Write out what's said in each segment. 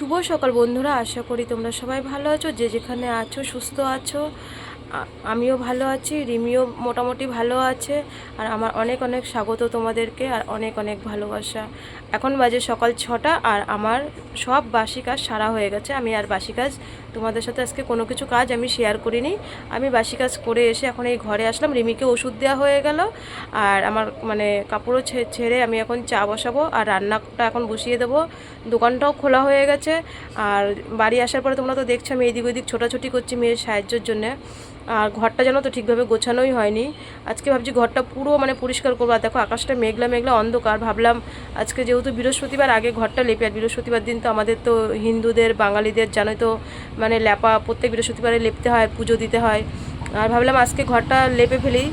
শুভ সকাল বন্ধুরা, আশা করি তোমরা সবাই ভালো আছো, যে যেখানে আছো সুস্থ আছো। আমিও ভালো আছি, রিমিও মোটামুটি ভালো আছে। আর আমার অনেক অনেক স্বাগত তোমাদেরকে, আর অনেক অনেক ভালোবাসা। এখন বাজে সকাল 6টা, আর আমার সব বাসি কাজ সারা হয়ে গেছে। আমি আর বাসি কাজ তোমাদের সাথে আজকে কোনো কিছু কাজ আমি শেয়ার করিনি। আমি বাসি কাজ করে এসে এখন এই ঘরে আসলাম। রিমিকে ওষুধ দেওয়া হয়ে গেল, আর আমার মানে কাপড়ও ছেড়ে আমি এখন চা বসাবো, আর রান্নাটা এখন বসিয়ে দেবো। দোকানটাও খোলা হয়ে গেছে। আর বাড়ি আসার পরে তোমরা তো দেখছো আমি এদিক ওদিক ছোটাছুটি করছি মেয়ের সাহায্যের জন্যে। আর ঘরটা যেন তো ঠিকভাবে গোছানোই হয়নি। আজকে ভাবছি ঘরটা পুরো মানে পরিষ্কার করবো। আর দেখো আকাশটা মেঘলা মেঘলা অন্ধকার। ভাবলাম আজকে যেহেতু বৃহস্পতিবার, আগে ঘরটা লেপে, আর বৃহস্পতিবার দিন তো আমাদের তো হিন্দুদের বাঙালিদের জানোই তো, মানে লেপা প্রত্যেক বৃহস্পতিবারে লেপতে হয়, পুজো দিতে হয়। আর ভাবলাম আজকে ঘরটা লেপে ফেলি।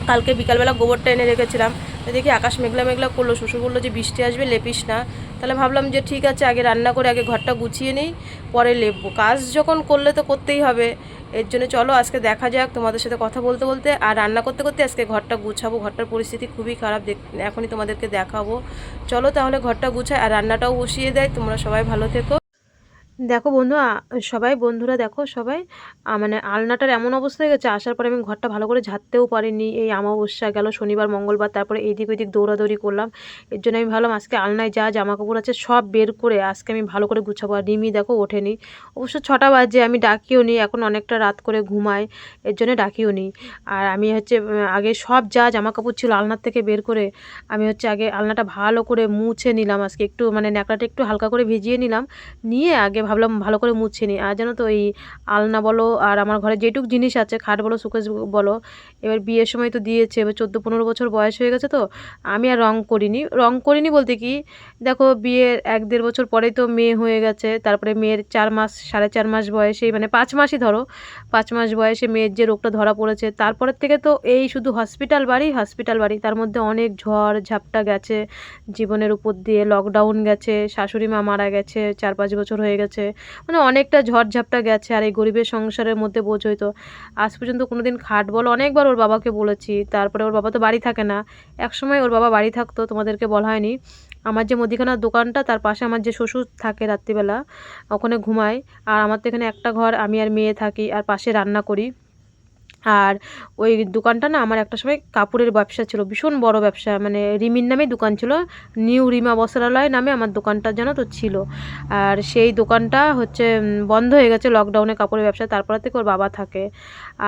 কালকে বিকালবেলা গোবরটা এনে রেখেছিলাম, তো দেখি আকাশ মেঘলা মেঘলা করলো। শ্বশুর বললো যে বৃষ্টি আসবে, লেপিস না। তাহলে ভাবলাম যে ঠিক আছে, আগে রান্না করে আগে ঘরটা গুছিয়ে নিই, পরে লেপবো। কাজ যখন করলে তো করতেই হবে। এর জন্য চলো আজকে দেখা যাক, তোমাদের সাথে কথা বলতে বলতে আর রান্না করতে করতে আজকে ঘরটা গুছাবো। ঘরটার পরিস্থিতি খুবই খারাপ, এখনই তোমাদেরকে দেখাবো। চলো তাহলে ঘরটা গুছাই আর রান্নাটাও বসিয়ে দেয়। তোমরা সবাই ভালো থেকো। দেখো বন্ধু, সবাই বন্ধুরা দেখো সবাই, মানে আলনাটার এমন অবস্থা হয়ে গেছে। আসার পরে আমি ঘরটা ভালো করে ঝাড়তেও পারিনি। এই অমাবস্যা গেল, শনিবার মঙ্গলবার, তারপরে এইদিক ওইদিক দৌড়াদৌড়ি করলাম। এর জন্য আমি ভাবলাম আজকে আলনায় যা জামা কাপড় আছে সব বের করে আজকে আমি ভালো করে গুছাবো। আর রিমি দেখো ওঠেনি, অবশ্য 6টা বাজে, আমি ডাকিও নি, এখন অনেকটা রাত করে ঘুমায়, এর জন্য ডাকিও নি। আর আমি হচ্ছে আগে সব যা জামা কাপড় ছিল আলনার থেকে বের করে আমি হচ্ছে আগে আলনাটা ভালো করে মুছে নিলাম। আজকে একটু মানে ন্যাকড়াটা একটু হালকা করে ভিজিয়ে নিলাম, নিয়ে আগে ভাবলাম ভালো করে মুছে নিই। আর জানো তো এই আলনা বলো আর আমার ঘরে যেটুক জিনিস আছে, খাট বলো শোকেস বলো, এবার বিয়ের সময় তো দিয়েছে, এবার 14-15 বছর বয়স হয়ে গেছে, তো আমি আর রং করিনি বলতে কি, দেখো বিয়ের 1-1.5 বছর পরেই তো মেয়ে হয়ে গেছে। তারপরে মেয়ের 4 মাস 4.5 মাস বয়সে, মানে 5 মাসই ধরো, 5 মাস বয়সে মেয়ের যে রোগটা ধরা পড়েছে, তারপরের থেকে তো এই শুধু হসপিটাল বাড়ি হসপিটাল বাড়ি। তার মধ্যে অনেক ঝড় ঝাপটা গেছে জীবনের উপর দিয়ে, লকডাউন গেছে, শাশুড়ি মা মারা গেছে, 4-5 বছর হয়ে গেছে, মানে অনেকটা ঝড়ঝাপটা গেছে। আর এই গরিবের সংসারের মধ্যে বোঝোই তো, আজ পর্যন্ত কোনোদিন খাট বলো, অনেকবার ওর বাবাকে বলেছি। তারপরে ওর বাবা তো বাড়ি থাকে না, একসময় ওর বাবা বাড়ি থাকতো, তোমাদেরকে বলা হয়নি। আমার যে মুদিখানার দোকানটা, তার পাশে আমার যে শ্বশুর থাকে রাত্রিবেলা, ওখানে ঘুমায়। আর আমার তো এখানে একটা ঘর, আমি আর মেয়ে থাকি, আর পাশে রান্না করি। আর ওই দোকানটা না, আমার একটা সময় কাপড়ের ব্যবসা ছিল, ভীষণ বড় ব্যবসা, মানে রিমির নামে দোকান ছিল, নিউ রিমা বস্ত্রালয় নামে আমার দোকানটা যেন তো ছিল। আর সেই দোকানটা হচ্ছে বন্ধ হয়ে গেছে লকডাউনে, কাপড়ের ব্যবসা, তারপর থেকে ওর বাবা থাকে।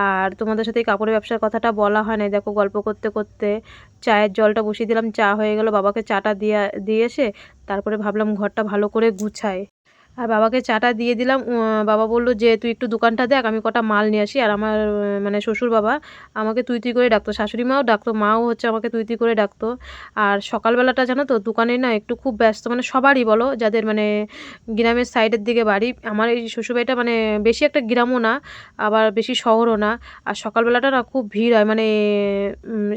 আর তোমাদের সাথে এই কাপড়ের ব্যবসার কথাটা বলা হয় না। দেখো গল্প করতে করতে চায়ের জলটা বসিয়ে দিলাম, চা হয়ে গেল, বাবাকে চাটা দিয়ে এসে তারপরে ভাবলাম ঘরটা ভালো করে গুছাই। আর বাবাকে চাটা দিয়ে দিলাম। বাবা বলল যে তুই একটু দোকানটা দেখ, আমি কটা মাল নিয়ে আসি। আর আমার মানে শ্বশুর বাবা আমাকে তুই তুই করে ডাকতো, শাশুড়ি মাও ডাকতো, মাও হচ্ছে আমাকে তুই তুই করে ডাকতো। আর সকালবেলাটা জানো তো দোকানে না একটু খুব ব্যস্ত, মানে সবারই বলো, যাদের মানে গ্রামের সাইডের দিকে বাড়ি। আমার এই শ্বশুরবাড়িটা মানে বেশি একটা গ্রামও না, আবার বেশি শহরও না। আর সকালবেলাটা না খুব ভিড় হয়, মানে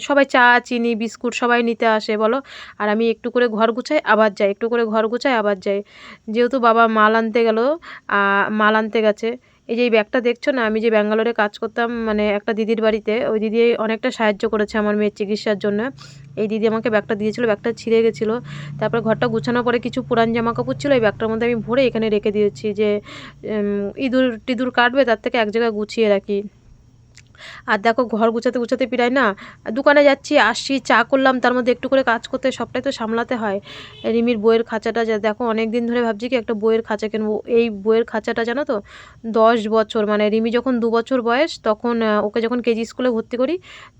সবাই চা চিনি বিস্কুট সবাই নিতে আসে বলো। আর আমি একটু করে ঘর গুছাই আবার যাই, একটু করে ঘর গুছাই আবার যাই। যেহেতু বাবা মাল আনতে গেল, মাল আনতে গেছে। এই যে এই ব্যাগটা দেখছো না, আমি যে ব্যাঙ্গালোরে কাজ করতাম মানে একটা দিদির বাড়িতে, ওই দিদি অনেকটা সাহায্য করেছে আমার মেয়ের চিকিৎসার জন্য। এই দিদি আমাকে ব্যাগটা দিয়েছিল, ব্যাগটা ছিঁড়ে গেছিলো। তারপরে ঘরটা গুছানোর পরে কিছু পুরান জামা কাপড় ছিল, এই ব্যাগটার মধ্যে আমি ভরে এখানে রেখে দিয়েছি, যে ইঁদুর টিঁদুর কাটবে তার থেকে এক জায়গায় গুছিয়ে রাখি। আর দেখো ঘর গুছাতে গুছাতে প্রায় না দোকানে যাচ্ছি আসছি, চা করলাম, তার মধ্যে একটু করে কাজ করতে সবটাই তো সামলাতে হয়। রিমির বইয়ের খাঁচাটা যা দেখো, অনেক দিন ধরে ভাবছি কি একটা বইয়ের খাঁচা কিনবো। এই বইয়ের খাঁচাটা জানো তো 10 বছর, মানে রিমি যখন 2 বছর বয়স, তখন ওকে যখন কেজি স্কুলে ভর্তি করি,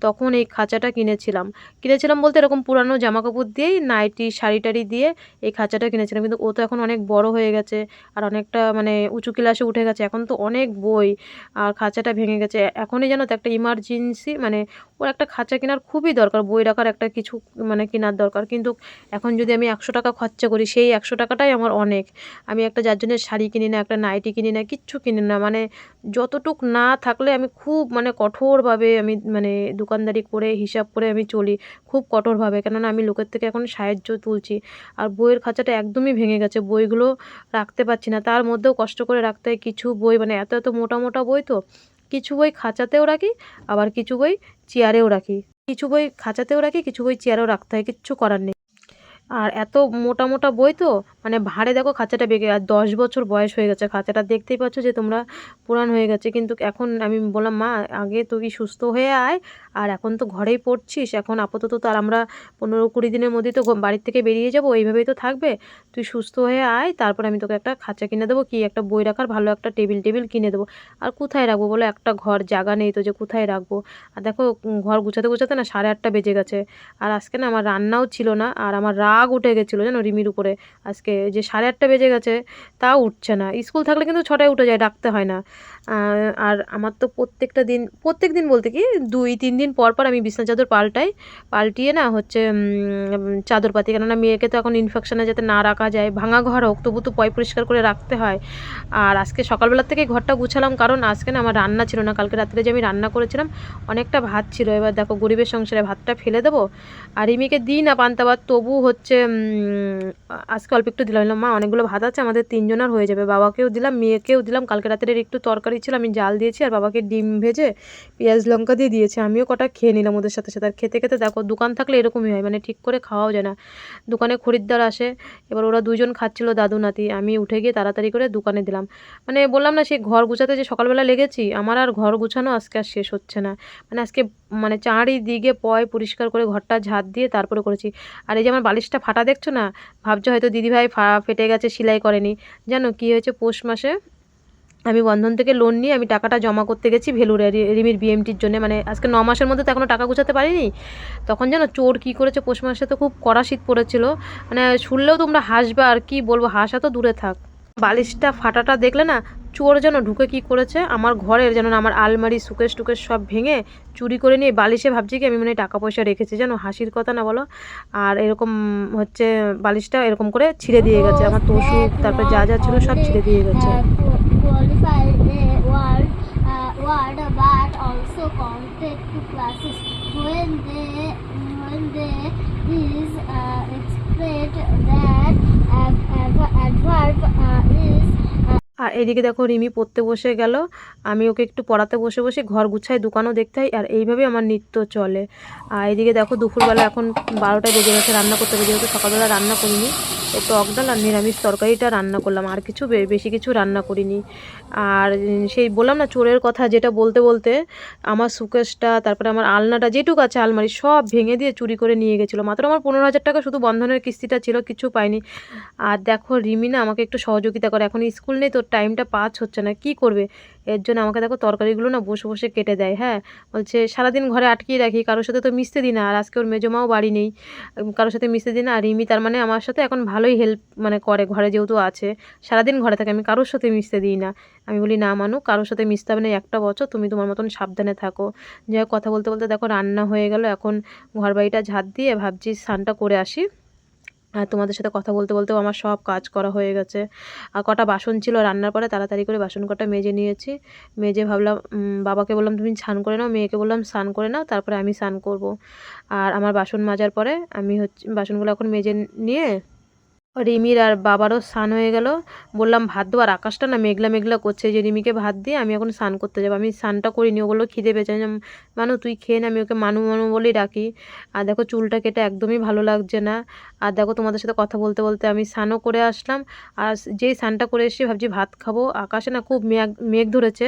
তখন এই খাঁচাটা কিনেছিলাম বলতে এরকম পুরানো জামা কাপড় দিয়েই, নাইটি শাড়ি টাড়ি দিয়ে এই খাঁচাটা কিনেছিলাম। কিন্তু ও তো এখন অনেক বড় হয়ে গেছে, আর অনেকটা মানে উঁচু ক্লাসে উঠে গেছে, এখন তো অনেক বই, আর খাঁচাটা ভেঙে গেছে। এখনই জানো তো একটা ইমার্জেন্সি, মানে ওর একটা খাঁচা কেনার খুবই দরকার, বই রাখার একটা কিছু মানে কেনার দরকার। কিন্তু এখন যদি আমি 100 টাকা খরচা করি, সেই 100 টাকাটাই আমার অনেক। আমি একটা যার জন্য শাড়ি কিনি না, একটা নাইটি কিনি না, কিচ্ছু কিনি না, মানে যতটুক না থাকলে আমি খুব মানে কঠোরভাবে আমি মানে দোকানদারি করে হিসাব করে আমি চলি, খুব কঠোরভাবে, কেননা আমি লোকের থেকে এখন সাহায্য তুলছি। আর বইয়ের খাঁচাটা একদমই ভেঙে গেছে, বইগুলো রাখতে পারছি না, তার মধ্যেও কষ্ট করে রাখতে হয় কিছু বই, মানে এত এত মোটা মোটা বই তো, কিছু বই খাঁচাতেও রাখি, আবার কিছু বই চেয়ারেও রাখি, কিছু বই খাঁচাতেও রাখি, কিছু বই চেয়ারেও রাখতে হয়, কিচ্ছু করার নেই। আর এত মোটা মোটা বই তো, মানে ভাঁড়ে দেখো খাঁচাটা বেঁকে, আর 10 বছর বয়স হয়ে গেছে খাঁচাটা, দেখতেই পাচ্ছ যে তোমরা পুরান হয়ে গেছে। কিন্তু এখন আমি বললাম মা আগে তুই সুস্থ হয়ে আয়, আর এখন তো ঘরেই পড়ছিস, এখন আপাতত তো আর আমরা 15-20 দিনের মধ্যেই তো বাড়ির থেকে বেরিয়ে যাবো, এইভাবেই তো থাকবে, তুই সুস্থ হয়ে আয়, তারপর আমি তোকে একটা খাঁচা কিনে দেবো, কি একটা বই রাখার ভালো একটা টেবিল কিনে দেবো। আর কোথায় রাখবো বলো, একটা ঘর জায়গা নেই তো যে কোথায় রাখবো। আর দেখো ঘর গুছাতে গুছাতে না 8:30 বেজে গেছে। আর আজকে না আমার রান্নাও ছিল না, আর আমার রাগ উঠে গেছিলো জানো রিমির উপরে আজকে, যে 8:30 বেজে গেছে তাও উঠছে না। স্কুল থাকলে কিন্তু 6টায় উঠে যায়, ডাকতে হয় না। আর আমার তো প্রত্যেক দিন বলতে কি 2-3 দিন পর পর আমি বিছনা চাদর পাল্টিয়ে না হচ্ছে চাদর পাতি, কেননা মেয়েকে তো এখন ইনফেকশনে যাতে না রাখা যায়, ভাঙা ঘর হোক তবু তো পরিষ্কার করে রাখতে হয়। আর আজকে সকালবেলার থেকে ঘরটা গুছালাম, কারণ আজকে না আমার রান্না ছিল না, কালকে রাত্রে যে আমি রান্না করেছিলাম অনেকটা ভাত ছিল, এবার দেখো গরিবের সংসারে ভাতটা ফেলে দেবো। আর রিমিকে দিই না পান্তা ভাত, তবু হচ্ছে আজকে অল্প একটু দিলাম, মা অনেকগুলো ভাত আছে আমাদের 3জনের হয়ে যাবে, বাবাকেও দিলাম মেয়েকেও দিলাম, কালকে রাতের একটু তরকারি ছিল আমি জাল দিয়েছি, আর বাবাকে ডিম ভেজে পেঁয়াজ লঙ্কা দিয়ে দিয়েছি, আমিও কটা খেয়ে নিলাম ওদের সাথে সাথে। আর খেতে খেতে দেখো দোকান থাকলে এরকমই হয়, মানে ঠিক করে খাওয়াও যায় না, দোকানে খরিদ্দার আসে, এবার ওরা 2জন খাচ্ছিল দাদু নাতি, আমি উঠে গিয়ে তাড়াতাড়ি করে দোকানে দিলাম। মানে বললাম না সেই ঘর গুছাতে যে সকালবেলা লেগেছি, আমার আর ঘর গুছানো আজকে আর শেষ হচ্ছে না। মানে আজকে মানে চারিদিকে পরিষ্কার করে ঘরটা ঝাঁট দিয়ে তারপরে করেছি। আর এই যে আমার বালিশটা ফাটা দেখছো না, ভাবছো হয়তো দিদিভাই ফেটে গেছে সেলাই করেনি। জানো কি হয়েছে, পৌষ মাসে আমি বন্ধন থেকে লোন নিয়ে আমি টাকাটা জমা করতে গেছি ভেলুরে রিমির বিএমটির জন্য, মানে আজকে 9 মাসের মধ্যে তো এখনও টাকা গুছাতে পারিনি। তখন জানো চোর কী করেছে, পৌষ মাসে তো খুব কড়া শীত পড়েছিল, মানে শুনলেও তোমরা হাসবে, আর কি বলবো, হাসা তো দূরে থাক। বালিশটা ফাটাটা দেখলে না, চোর যেন ঢুকে কি করেছে আমার ঘরের, যেন না আমার আলমারি সুকেশ টুকেশ সব ভেঙে চুরি করে নিয়ে বালিশে, ভাবছি কি আমি মনে হয় টাকা পয়সা রেখেছি, যেন হাসির কথা না বলো। আর এরকম হচ্ছে বালিশটা এরকম করে ছিঁড়ে দিয়ে গেছে, আমার তোষক তারপরে যা যা ছিল সব ছিঁড়ে দিয়ে গেছে। qualify the word but also counted to classes when they is expect that adverb is. আর এদিকে দেখো রিমি পড়তে বসে গেল, আমি ওকে একটু পড়াতে বসে বসে ঘর গুছাই, দোকানও দেখতে হয়, আর এইভাবেই আমার নিত্য চলে। আর এদিকে দেখো দুপুরবেলা এখন 12টায় বেজে গেছে, রান্না করতে হবে, যেহেতু সকালবেলা রান্না করিনি, এই টক ডাল আর নিরামিষ তরকারিটা রান্না করলাম, আর কিছু বেশি কিছু রান্না করিনি। আর সেই বললাম না চোরের কথা, যেটা বলতে বলতে আমার সুকেশটা তারপরে আমার আলনাটা যেটুকু আছে আলমারি সব ভেঙে দিয়ে চুরি করে নিয়ে গেছিলো। মাত্র আমার 15,000 টাকা শুধু বন্ধনের কিস্তিটা ছিল, কিছু পাইনি। আর দেখো রিমি না আমাকে একটু সহযোগিতা করে, এখন স্কুল নেই তো টাইমটা পাস হচ্ছে না, কি করবে, এর জন্য আমাকে দেখো তরকারিগুলো না বসে বসে কেটে দেয়। হ্যাঁ, বলছে সারাদিন ঘরে আটকিয়ে রাখি, কারোর সাথে তো মিশতে দিই না, আর আজকে ওর মেজমাও বাড়ি নেই, কারোর সাথে মিশতে দিই না। আর রিমি তার মানে আমার সাথে এখন ভালোই হেল্প মানে করে, ঘরে যেহেতু আছে সারাদিন ঘরে থাকে, আমি কারোর সাথে মিশতে দিই না। আমি বলি না মানু, কারোর সাথে মিশতে হবে না, একটা বছর তুমি তোমার মতন সাবধানে থাকো। যাই হোক, কথা বলতে বলতে দেখো রান্না হয়ে গেল, এখন ঘর বাড়িটা ঝাঁট দিয়ে ভাবছি স্নানটা করে আসি। আর তোমাদের সাথে কথা বলতে বলতেও আমার সব কাজ করা হয়ে গেছে। আর কটা বাসন ছিল রান্নার পরে, তাড়াতাড়ি করে বাসন কটা মেজে নিয়েছি। মেজে ভাবলাম বাবাকে বললাম তুমি স্নান করে নাও, মেয়েকে বললাম স্নান করে নাও, তারপরে আমি স্নান করব। আর আমার বাসন মাজার পরে আমি হচ্ছে বাসনগুলো এখন মেজে নিয়ে রিমির আর বাবারও স্নান হয়ে গেল। বললাম ভাত দেবো, আর আকাশটা না মেঘলা মেঘলা করছে, যে রিমিকে ভাত দিয়ে আমি এখন স্নান করতে যাবো। আমি স্নানটা করিনি, ওগুলো খিদে পেয়েছে, মানু তুই খেয়ে না, আমি ওকে মানু মানু বলেই ডাকি। আর দেখো চুলটা কেটে একদমই ভালো লাগছে না। আর দেখো তোমাদের সাথে কথা বলতে বলতে আমি স্নানও করে আসলাম। আর যেই স্নানটা করে এসে ভাবছি ভাত খাবো, আকাশে না খুব মেঘ ধরেছে,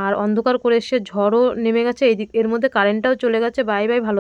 আর অন্ধকার করে এসে ঝড়ও নেমে গেছে, এর মধ্যে কারেন্টটাও চলে গেছে। বাই বাই, ভালো।